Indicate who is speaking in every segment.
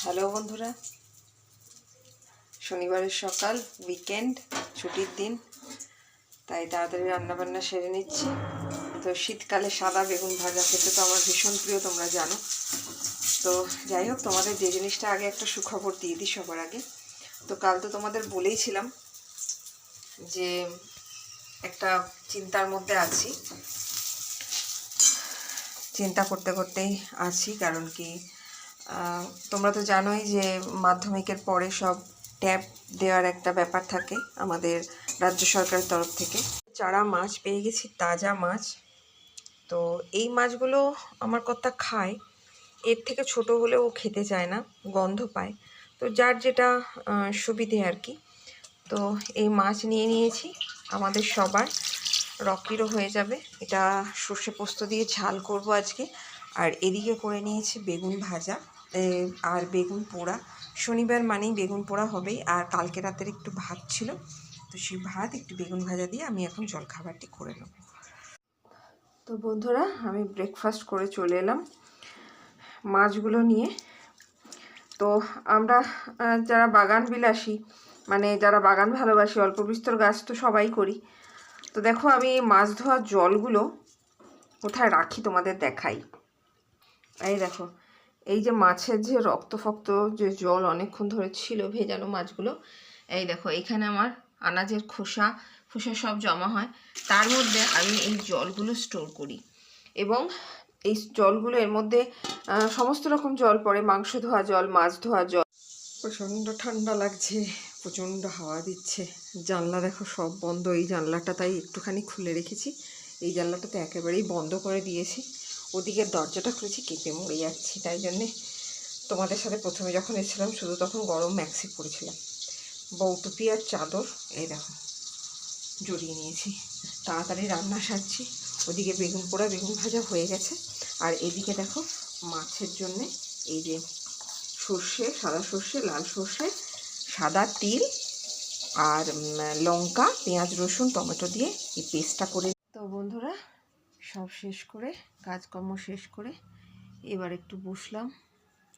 Speaker 1: Hello বন্ধুরা, শনিবারের সকাল, উইকেন্ড, ছুটির দিন, তাই তাড়াতাড়ি রান্নাবান্না সেরে নিচ্ছি। তো শীতকালে সাদা বেগুন ভাজা খেতে তো আমার ভীষণ প্রিয়, তোমরা জানো। তো যাই হোক, তোমাদের যে জিনিসটা আগে একটা সুখবর দিয়ে দিই সবার আগে। তো কাল তো তোমাদের বলেইছিলাম যে একটা চিন্তার মধ্যে আছি, চিন্তা করতে করতেই আছি। কারণ কি, তোমরা তো জানোই যে মাধ্যমিকের পরে সব ট্যাব দেওয়ার একটা ব্যাপার থাকে আমাদের রাজ্য সরকারের তরফ থেকে। চারা মাছ পেয়ে গেছি, তাজা মাছ। তো এই মাছগুলো আমার কর্তা খায়, এর থেকে ছোট হলেও খেতে চায় না, গন্ধ পায়। তো যার যেটা সুবিধে আর কি। তো এই মাছ নিয়ে নিয়েছি, আমাদের সবার, রকিরও হয়ে যাবে। এটা সর্ষে পোস্ত দিয়ে ঝাল করব আজকে। আর এদিকে করে নিয়েছি বেগুন ভাজা আর বেগুন পোড়া। শনিবার মানেই বেগুন পোড়া হবেই। আর কালকে রাতের একটু ভাত ছিল, তো সেই ভাত একটু বেগুন ভাজা দিয়ে আমি এখন জলখাবারটি করে নেব। তো বন্ধুরা, আমি ব্রেকফাস্ট করে চলে এলাম মাছগুলো নিয়ে। তো আমরা যারা বাগান বিলাসী, মানে যারা বাগান ভালোবাসি, অল্প বিস্তর গাছ তো সবাই করি। তো দেখো, আমি এই মাছ ধোয়ার জলগুলো কোথায় রাখি তোমাদের দেখাই। এই দেখো, এই যে মাছের যে রক্তফক্ত যে জল অনেকক্ষণ ধরে ছিল ভেজানো মাছগুলো, এই দেখো এখানে আমার আনাজের খোসা সব জমা হয়। তার মধ্যে আমি এই জলগুলো স্টোর করি এবং এই জলগুলো, এর মধ্যে সমস্ত রকম জল পড়ে, মাংস ধোয়া জল, মাছ ধোয়া জল। প্রচণ্ড ঠান্ডা লাগছে, প্রচণ্ড হাওয়া দিচ্ছে। জানলা দেখো সব বন্ধ, এই জানলাটা তাই একটুখানি খুলে রেখেছি। এই জানলাটা তো একেবারেই বন্ধ করে দিয়েছি। ওদিকের দরজাটা খুলেছি, কেঁপে মরে যাচ্ছি। তাই জন্যে তোমাদের সাথে প্রথমে যখন এসেছিলাম শুধু তখন গরম ম্যাক্সি পরেছিলাম, বউটুপি আর চাদর এই দেখো জড়িয়ে নিয়েছি। তাড়াতাড়ি রান্না সারছি। ওদিকে বেগুন পোড়া বেগুন ভাজা হয়ে গেছে। আর এদিকে দেখো মাছের জন্যে এই যে সর্ষে, সাদা সর্ষে, লাল সর্ষে, সাদা তিল আর লঙ্কা, পেঁয়াজ, রসুন, টমেটো দিয়ে এই পেস্টটা করে। তো বন্ধুরা, সব শেষ করে, কাজকর্ম শেষ করে এবার একটু বসলাম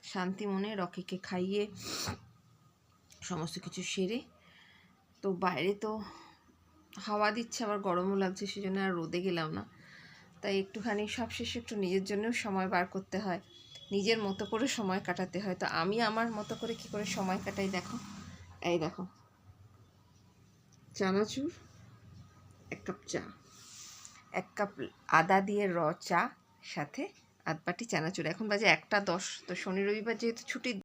Speaker 1: শান্তি মনে, রকিকে খাইয়ে সমস্ত কিছু সেরে। তো বাইরে তো হাওয়া দিচ্ছে, আবার গরমও লাগছে, সেজন্য আর রোদে গেলাম না। তাই একটুখানি সব শেষে একটু নিজের জন্যও সময় বার করতে হয়, নিজের মতো করে সময় কাটাতে হয়। তো আমি আমার মতো করে কি করে সময় কাটাই দেখো। এই দেখো, চানাচুর, 1 কাপ চা, 1 কাপ আদা দিয়ে র চা, সাথে আধ বাটি চানাচুর। এখন বাজে 1টা 10। তো শনি রবিবার যেহেতু ছুটির